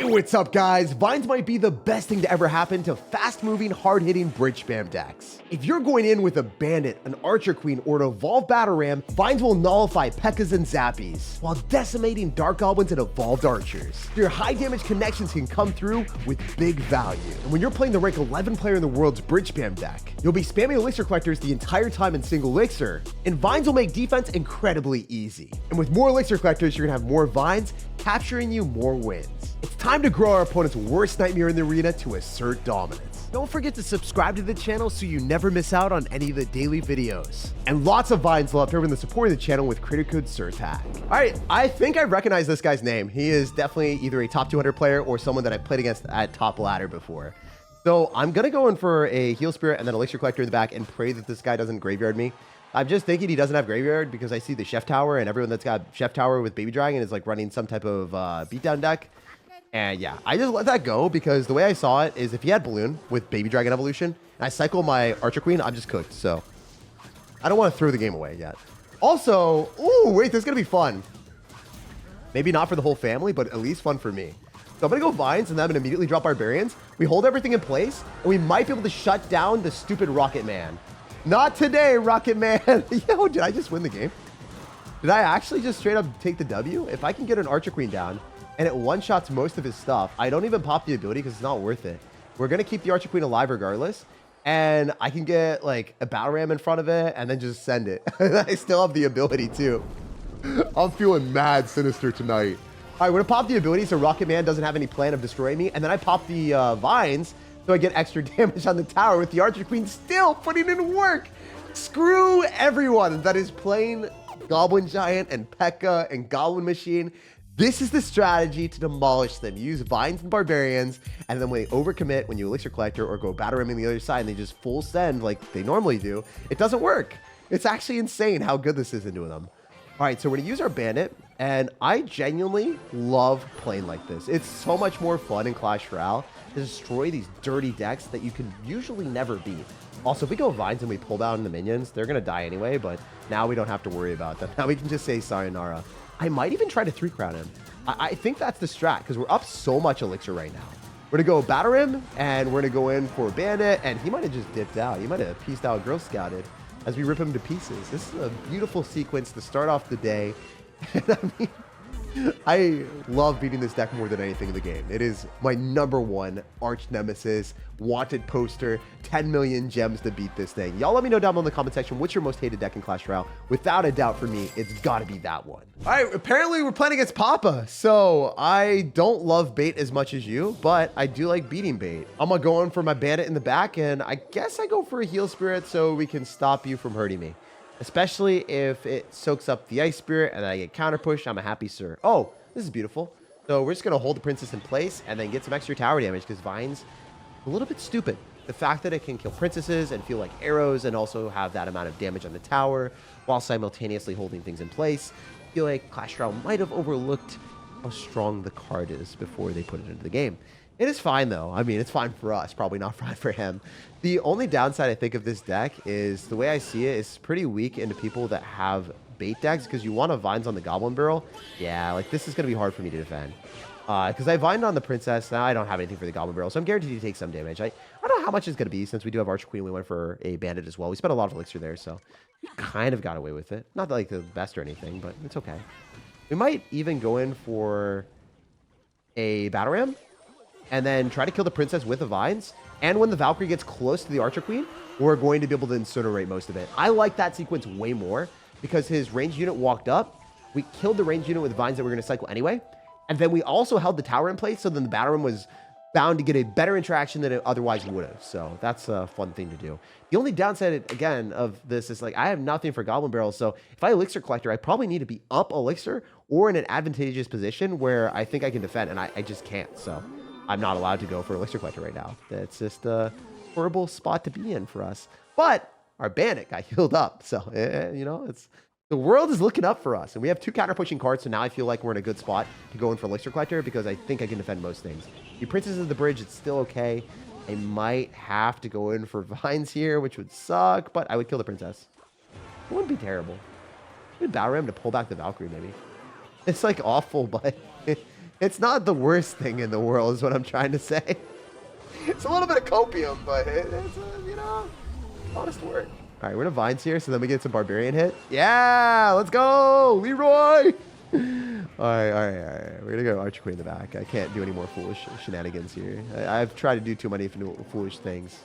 Hey, what's up, guys? Vines might be the best thing to ever happen to fast-moving, hard-hitting bridge spam decks. If you're going in with a bandit, an archer queen, or an evolved battle ram, Vines will nullify pekkas and zappies, while decimating dark goblins and evolved archers. Your high-damage connections can come through with big value. And when you're playing the rank 11 player in the world's bridge spam deck, you'll be spamming elixir collectors the entire time in single elixir, and Vines will make defense incredibly easy. And with more elixir collectors, you're gonna have more Vines, capturing you more wins. It's time to grow our opponent's worst nightmare in the arena to assert dominance. Don't forget to subscribe to the channel so you never miss out on any of the daily videos. And lots of Vines left over in the support of the channel with creator code SirTag. All right, I think I recognize this guy's name. He is definitely either a top 200 player or someone that I played against at top ladder before. So I'm gonna go in for a heal spirit and then elixir collector in the back and pray that this guy doesn't graveyard me. I'm just thinking he doesn't have graveyard because I see the chef tower and everyone that's got chef tower with baby dragon is like running some type of beatdown deck. And yeah, I just let that go because the way I saw it is if he had balloon with baby dragon evolution and I cycle my archer queen, I'm just cooked. So I don't want to throw the game away yet. Also, ooh, wait, this is going to be fun. Maybe not for the whole family, but at least fun for me. So I'm going to go Vines and then I'm going to immediately drop Barbarians. We hold everything in place and we might be able to shut down the stupid Rocket Man. Not today, Rocket Man. Yo, did I just win the game? Did I actually just straight up take the W? If I can get an Archer Queen down and it one-shots most of his stuff, I don't even pop the ability because it's not worth it. We're going to keep the Archer Queen alive regardless. And I can get like a Battle Ram in front of it and then just send it. I still have the ability too. I'm feeling mad sinister tonight. All right, we're going to pop the ability so Rocket Man doesn't have any plan of destroying me. And then I pop the Vines so I get extra damage on the tower with the Archer Queen still putting in work. Screw everyone that is playing Goblin Giant and Pekka and Goblin Machine. This is the strategy to demolish them. You use Vines and Barbarians, and then when they overcommit, when you Elixir Collector or go Battle Ram on the other side and they just full send like they normally do, it doesn't work. It's actually insane how good this is into them. All right, so we're going to use our Bandit, and I genuinely love playing like this. It's so much more fun in Clash Royale to destroy these dirty decks that you can usually never beat. Also, if we go Vines and we pull down the minions, they're going to die anyway, but now we don't have to worry about them. Now we can just say sayonara. I might even try to 3-crown him. I think that's the strat because we're up so much elixir right now. We're going to go Battle Ram, and we're going to go in for Bandit, and he might have just dipped out. He might have pieced out Girl Scouted as we rip him to pieces. This is a beautiful sequence to start off the day. And I mean, I love beating this deck more than anything in the game. It is my #1 arch nemesis, wanted poster, 10 million gems to beat this thing. Y'all let me know down below in the comment section what's your most hated deck in Clash Royale. Without a doubt for me, it's got to be that one. All right, apparently we're playing against Papa, so I don't love bait as much as you, but I do like beating bait. I'm gonna go in for my Bandit in the back, and I guess I go for a heal spirit so we can stop you from hurting me. Especially if it soaks up the Ice Spirit and I get counter pushed, I'm a happy sir. Oh, this is beautiful. So we're just going to hold the Princess in place and then get some extra tower damage because Vine's a little bit stupid. The fact that it can kill princesses and feel like arrows and also have that amount of damage on the tower while simultaneously holding things in place. I feel like Clash Royale might have overlooked how strong the card is before they put it into the game. It is fine, though. I mean, it's fine for us, probably not fine for him. The only downside, I think, of this deck is the way I see it is pretty weak into people that have bait decks because you want to Vines on the Goblin Barrel. Yeah, like, this is going to be hard for me to defend. Because I Vined on the Princess, now I don't have anything for the Goblin Barrel, so I'm guaranteed to take some damage. I don't know how much it's going to be since we do have Archer Queen. We went for a Bandit as well. We spent a lot of elixir there, so we kind of got away with it. Not like the best or anything, but it's okay. We might even go in for a Battle Ram and then try to kill the Princess with the Vines. And when the Valkyrie gets close to the Archer Queen, we're going to be able to incinerate most of it. I like that sequence way more because his ranged unit walked up. We killed the ranged unit with Vines that we're going to cycle anyway. And then we also held the tower in place, so then the Battle Ram was bound to get a better interaction than it otherwise would have. So that's a fun thing to do. The only downside, again, of this is like I have nothing for Goblin Barrels. So if I Elixir Collector, I probably need to be up Elixir or in an advantageous position where I think I can defend, and I just can't. So I'm not allowed to go for Elixir Collector right now. That's just a horrible spot to be in for us. But our Bandit got healed up. So, you know, the world is looking up for us. And we have 2 counter-pushing cards, so now I feel like we're in a good spot to go in for Elixir Collector because I think I can defend most things. The Princess of the Bridge, it's still okay. I might have to go in for Vines here, which would suck, but I would kill the Princess. It wouldn't be terrible. I would Battle Ram to pull back the Valkyrie, maybe. It's like awful, but It's not the worst thing in the world is what I'm trying to say. It's a little bit of copium, but it's, you know, honest work. All right, we're gonna Vines here, so then we get some Barbarian hit. Yeah, let's go, Leroy. All right. We're gonna go Archer Queen in the back. I can't do any more foolish shenanigans here. I've tried to do too many foolish things.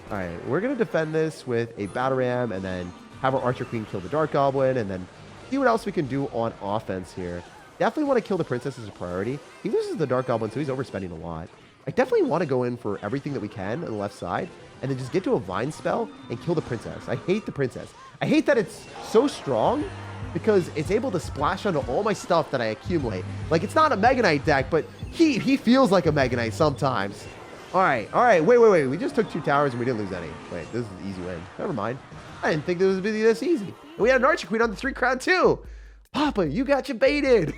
All right, we're gonna defend this with a Battle Ram and then have our Archer Queen kill the Dark Goblin and then see what else we can do on offense here. Definitely want to kill the Princess as a priority. He loses the Dark Goblin, so he's overspending a lot. I definitely want to go in for everything that we can on the left side and then just get to a Vine spell and kill the Princess. I hate the Princess. I hate that it's so strong because it's able to splash onto all my stuff that I accumulate. Like, it's not a Mega Knight deck, but he feels like a Mega Knight sometimes. All right. Wait. We just took 2 towers and we didn't lose any. Wait, this is an easy win. Never mind. I didn't think this would be this easy. And we had an Archer Queen on the 3 crown too. Papa, you got you baited.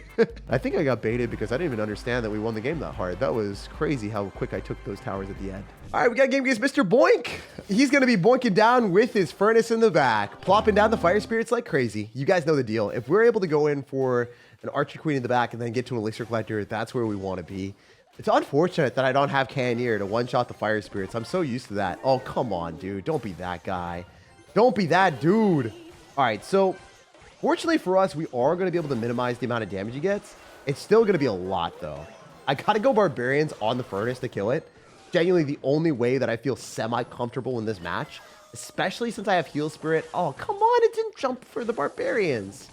I think I got baited because I didn't even understand that we won the game that hard. That was crazy how quick I took those towers at the end. All right, we got a game against Mr. Boink. He's going to be boinking down with his furnace in the back, plopping down the fire spirits like crazy. You guys know the deal. If we're able to go in for an Archer Queen in the back and then get to an Elixir Collector, that's where we want to be. It's unfortunate that I don't have Canoneer to one-shot the fire spirits. I'm so used to that. Oh, come on, dude. Don't be that guy. Don't be that dude. All right, so fortunately for us, we are going to be able to minimize the amount of damage he gets. It's still going to be a lot, though. I got to go Barbarians on the Furnace to kill it. Genuinely the only way that I feel semi-comfortable in this match, especially since I have Heal Spirit. Oh, come on. It didn't jump for the Barbarians.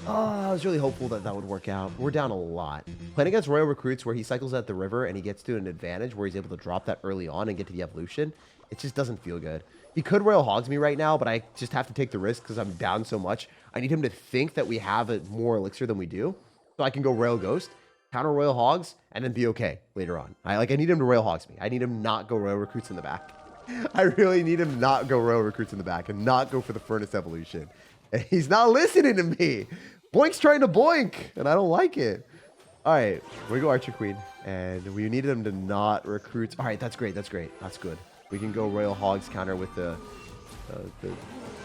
Oh, I was really hopeful that that would work out. We're down a lot. Playing against Royal Recruits where he cycles at the river and he gets to an advantage where he's able to drop that early on and get to the evolution, it just doesn't feel good. He could Royal Hogs me right now, but I just have to take the risk because I'm down so much. I need him to think that we have a more elixir than we do. So I can go Royal Ghost, counter Royal Hogs, and then be okay later on. I need him to Royal Hogs me. I need him not go Royal Recruits in the back. I really need him not go Royal Recruits in the back and not go for the Furnace Evolution. And he's not listening to me. Boink's trying to boink, and I don't like it. All right, we go Archer Queen, and we needed him to not recruit. All right, that's great. That's good. We can go Royal Hogs counter with the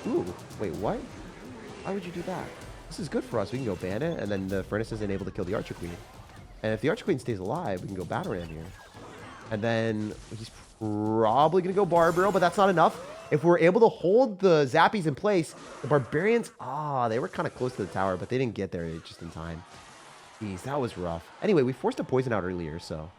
ooh, wait, what? Why would you do that? This is good for us. We can go Bandit, and then the Furnace isn't able to kill the Archer Queen. And if the Archer Queen stays alive, we can go Battle Ram here. And then he's probably going to go Barbaro, but that's not enough. If we're able to hold the Zappies in place, the Barbarians, they were kind of close to the tower, but they didn't get there just in time. Jeez, that was rough. Anyway, we forced a poison out earlier, so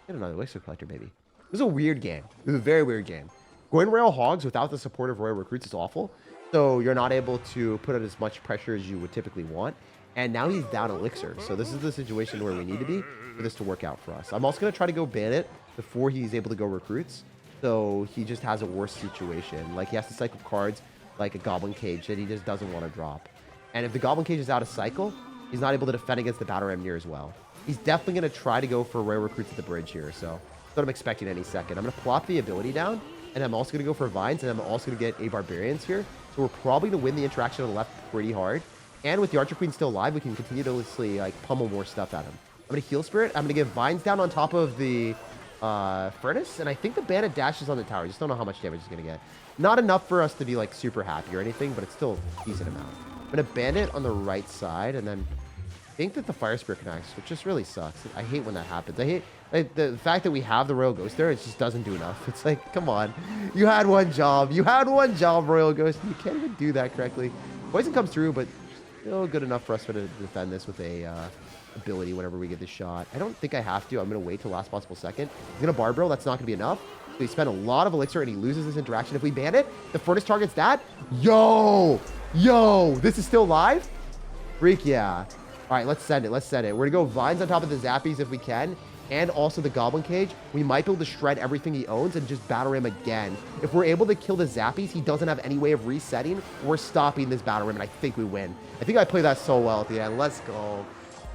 get another Elixir Collector, baby. It was a weird game. It was a very weird game. Going Royal Hogs without the support of Royal Recruits is awful. So you're not able to put out as much pressure as you would typically want. And now he's down Elixir. So this is the situation where we need to be for this to work out for us. I'm also going to try to go Bandit before he's able to go Recruits. So he just has a worse situation. Like, he has to cycle cards like a Goblin Cage that he just doesn't want to drop. And if the Goblin Cage is out of cycle, he's not able to defend against the Battle Ram near as well. He's definitely going to try to go for Royal Recruits at the bridge here. So that's what I'm expecting any second. I'm going to plop the ability down. And I'm also going to go for Vines. And I'm also going to get a Barbarians here. So we're probably going to win the interaction on the left pretty hard. And with the Archer Queen still alive, we can continuously like pummel more stuff at him. I'm going to Heal Spirit. I'm going to get Vines down on top of the Furnace. And I think the Bandit dashes on the tower. I just don't know how much damage he's going to get. Not enough for us to be like super happy or anything, but it's still a decent amount. I'm going to Bandit on the right side. And then I think that the Fire Spirit connects, which just really sucks. I hate when that happens. I hate like, the fact that we have the Royal Ghost there. It just doesn't do enough. It's like, come on. You had one job. You had one job, Royal Ghost. You can't even do that correctly. Poison comes through, but still good enough for us to defend this with a ability whenever we get this shot. I don't think I have to. I'm going to wait till last possible second. He's going to Barbaro. That's not going to be enough. So he spent a lot of Elixir and he loses this interaction. If we ban it, the Furnace targets that. Yo, this is still live? Freak yeah. All right, let's send it. We're going to go Vines on top of the Zappies if we can. And also the Goblin Cage. We might be able to shred everything he owns and just Battle Ram again. If we're able to kill the Zappies, he doesn't have any way of resetting. We're stopping this Battle Ram, and I think we win. I think I played that so well at the end. Let's go.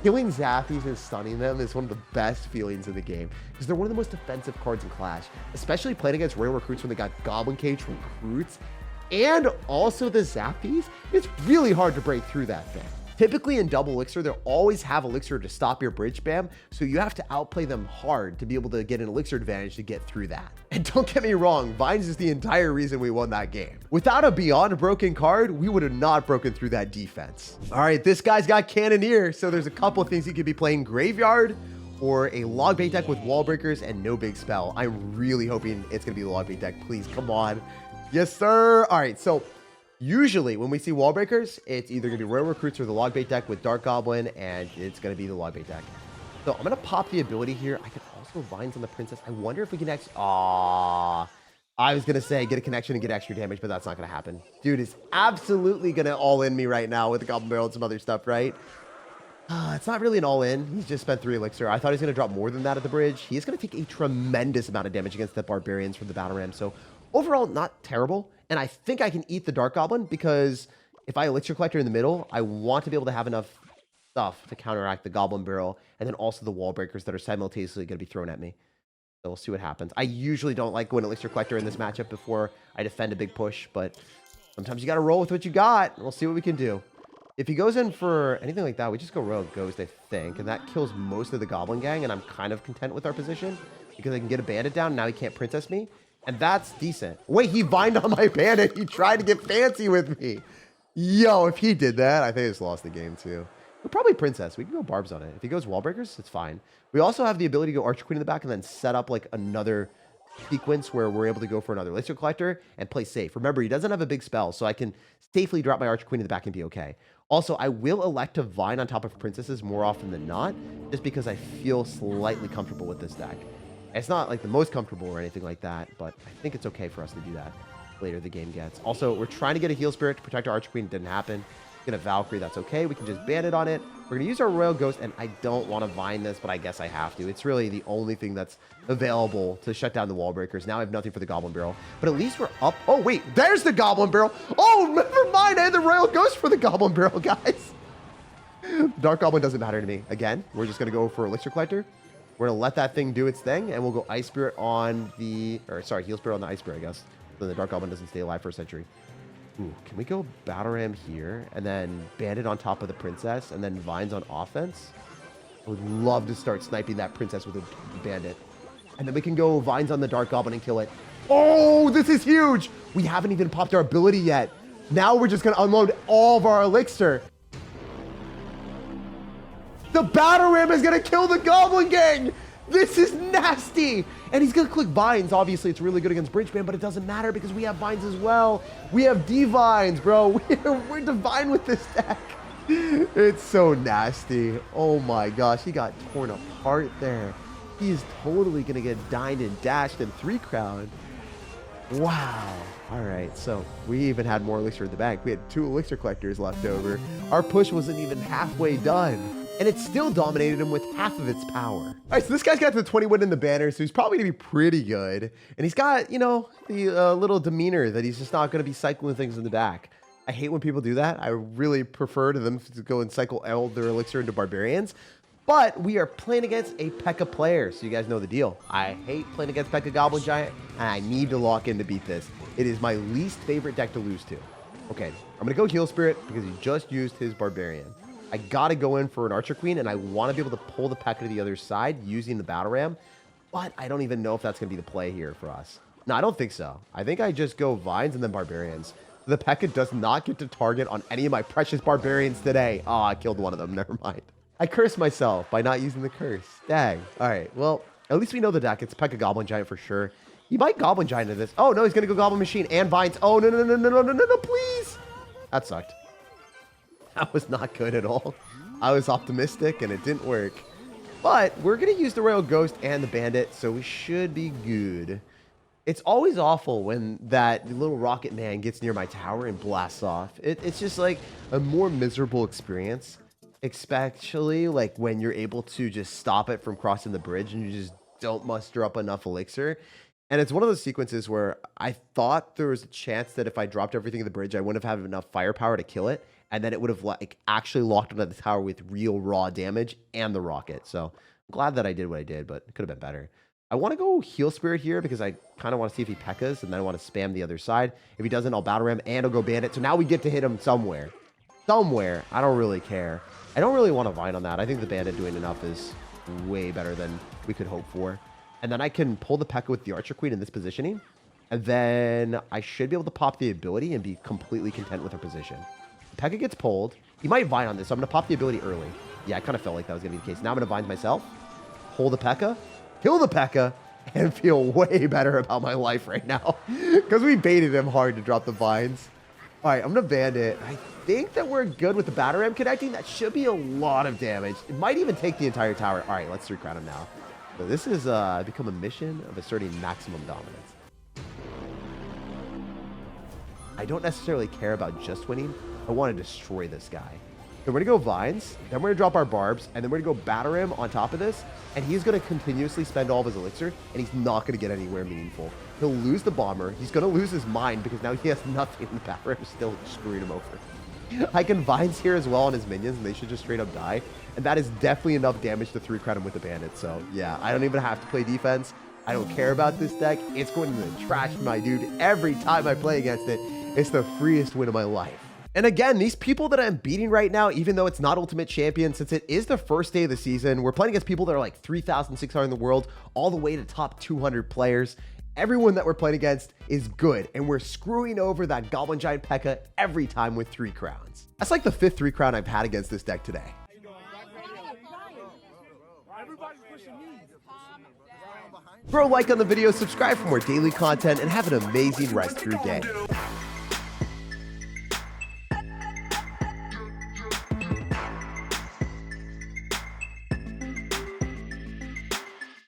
Killing Zappies and stunning them is one of the best feelings in the game because they're one of the most defensive cards in Clash, especially playing against Royal Recruits when they got Goblin Cage Recruits and also the Zappies. It's really hard to break through that thing. Typically in double elixir, they'll always have elixir to stop your bridge spam, so you have to outplay them hard to be able to get an elixir advantage to get through that. And don't get me wrong, Vines is the entire reason we won that game. Without a beyond broken card, we would have not broken through that defense. All right, this guy's got Canoneer, so there's a couple of things he could be playing: Graveyard or a log bait deck with wall breakers and no big spell. I'm really hoping it's gonna be the log bait deck. Please, come on. Yes, sir. All right, so usually when we see wall breakers, it's either gonna be Royal Recruits or the log bait deck with Dark Goblin, and it's gonna be the log bait deck. So I'm gonna pop the ability here. I could also Vines on the Princess. I wonder if we can actually, I was gonna say get a connection and get extra damage, but that's not gonna happen. Dude is absolutely gonna all in me right now with the Goblin Barrel and some other stuff, right? It's not really an all-in. He's just spent 3 elixir. I thought he was going to drop more than that at the bridge. He is going to take a tremendous amount of damage against the Barbarians from the Battle Ram. So overall, not terrible. And I think I can eat the Dark Goblin because if I Elixir Collector in the middle, I want to be able to have enough stuff to counteract the Goblin Barrel and then also the Wall Breakers that are simultaneously going to be thrown at me. So we'll see what happens. I usually don't like going Elixir Collector in this matchup before I defend a big push, but sometimes you got to roll with what you got. We'll see what we can do. If he goes in for anything like that, we just go Royal Ghost, I think, and that kills most of the Goblin Gang, and I'm kind of content with our position because I can get a Bandit down, and now he can't Princess me, and that's decent. Wait, he Vined on my Bandit. He tried to get fancy with me. Yo, if he did that, I think I just lost the game, too. We'll probably Princess. We can go Barbs on it. If he goes Wall Breakers, it's fine. We also have the ability to go Archer Queen in the back and then set up, like, another sequence where we're able to go for another Elixir Collector and play safe. Remember, he doesn't have a big spell, so I can safely drop my Archer Queen in the back and be okay. Also, I will elect to Vine on top of Princesses more often than not, just because I feel slightly comfortable with this deck. It's not like the most comfortable or anything like that, but I think it's okay for us to do that later the game gets. Also, we're trying to get a Heal Spirit to protect our Archer Queen. It didn't happen. Get a Valkyrie, that's okay. We can just Bandit on it. We're going to use our Royal Ghost, and I don't want to Vine this, but I guess I have to. It's really the only thing that's available to shut down the Wall Breakers. Now I have nothing for the Goblin Barrel, but at least we're up. Oh, wait, there's the Goblin Barrel. Oh, never mind. I had the Royal Ghost for the Goblin Barrel, guys. Dark Goblin doesn't matter to me. Again, we're just going to go for Elixir Collector. We're going to let that thing do its thing, and we'll go Ice Spirit on the, or sorry, Heal Spirit on the Ice Spirit, I guess. Then the Dark Goblin doesn't stay alive for a century. Ooh, can we go Battle Ram here and then Bandit on top of the Princess and then Vines on offense? I would love to start sniping that Princess with a Bandit. And then we can go Vines on the Dark Goblin and kill it. Oh, this is huge. We haven't even popped our ability yet. Now we're just going to unload all of our Elixir. The Battle Ram is going to kill the Goblin Gang. This is nasty. And he's going to click Vines. Obviously, it's really good against Bridge Band, but it doesn't matter because we have Vines as well. We have Divines, bro. We're divine with this deck. It's so nasty. Oh my gosh, he got torn apart there. He is totally going to get dined and dashed in 3 crown. Wow. All right, so we even had more Elixir in the bank. We had 2 Elixir Collectors left over. Our push wasn't even halfway done. And it still dominated him with half of its power. All right, so this guy's got the 20 win in the banner, so he's probably gonna be pretty good. And he's got, you know, the little demeanor that he's just not gonna be cycling things in the back. I hate when people do that. I really prefer to them to go and cycle all their Elixir into Barbarians. But we are playing against a Pekka player, so you guys know the deal. I hate playing against Pekka Goblin Giant, and I need to lock in to beat this. It is my least favorite deck to lose to. Okay, I'm gonna go Heal Spirit because he just used his Barbarian. I gotta go in for an Archer Queen, and I want to be able to pull the Pekka to the other side using the Battle Ram, but I don't even know if that's gonna be the play here for us. No, I don't think so. I think I just go Vines and then Barbarians. The Pekka does not get to target on any of my precious Barbarians today. Oh, I killed one of them. Never mind. I cursed myself by not using the curse. Dang. All right, well, at least we know the deck. It's Pekka Goblin Giant for sure. He might Goblin Giant into this. Oh, no, he's gonna go Goblin Machine and Vines. Oh, no, no, no, no, no, no, no, no, please. That sucked. That was not good at all. I was optimistic and it didn't work. But we're going to use the Royal Ghost and the Bandit, so we should be good. It's always awful when that little rocket man gets near my tower and blasts off. It's just like a more miserable experience, especially like when you're able to just stop it from crossing the bridge and you just don't muster up enough Elixir. And it's one of those sequences where I thought there was a chance that if I dropped everything in the bridge, I wouldn't have had enough firepower to kill it. And then it would have like actually locked onto the tower with real raw damage and the rocket. So I'm glad that I did what I did, but it could have been better. I want to go Heal Spirit here because I kind of want to see if he Pekkas, and then I want to spam the other side. If he doesn't, I'll Battle Ram and I'll go Bandit. So now we get to hit him somewhere. somewhere. I don't really care. I don't really want to Vine on that. I think the Bandit doing enough is way better than we could hope for. And then I can pull the Pekka with the Archer Queen in this positioning. And then I should be able to pop the ability and be completely content with her position. Pekka gets pulled. He might Vine on this, so I'm going to pop the ability early. Yeah, I kind of felt like that was going to be the case. Now I'm going to Vine myself. Hold the Pekka. Kill the Pekka. And feel way better about my life right now. Because we baited him hard to drop the Vines. All right, I'm going to Bandit. I think that we're good with the Batter Ram connecting. That should be a lot of damage. It might even take the entire tower. All right, let's 3 crown him now. So this has become a mission of asserting maximum dominance. I don't necessarily care about just winning. I want to destroy this guy. So we're going to go Vines, then we're going to drop our Barbs, and then we're going to go Batter Ram on top of this, and he's going to continuously spend all of his Elixir, and he's not going to get anywhere meaningful. He'll lose the Bomber. He's going to lose his Mind because now he has nothing, and the Batter Ram is still screwing him over. I can Vines here as well on his minions, and they should just straight up die, and that is definitely enough damage to 3 crown him with the Bandit. So yeah, I don't even have to play defense. I don't care about this deck. It's going to the trash, my dude. Every time I play against it, it's the freest win of my life. And again, these people that I'm beating right now, even though it's not Ultimate Champion, since it is the first day of the season, we're playing against people that are like 3,600 in the world, all the way to top 200 players. Everyone that we're playing against is good, and we're screwing over that Goblin Giant Pekka every time with 3 crowns. That's like the 5th 3 crown I've had against this deck today. Throw a like on the video, subscribe for more daily content, and have an amazing rest of your day.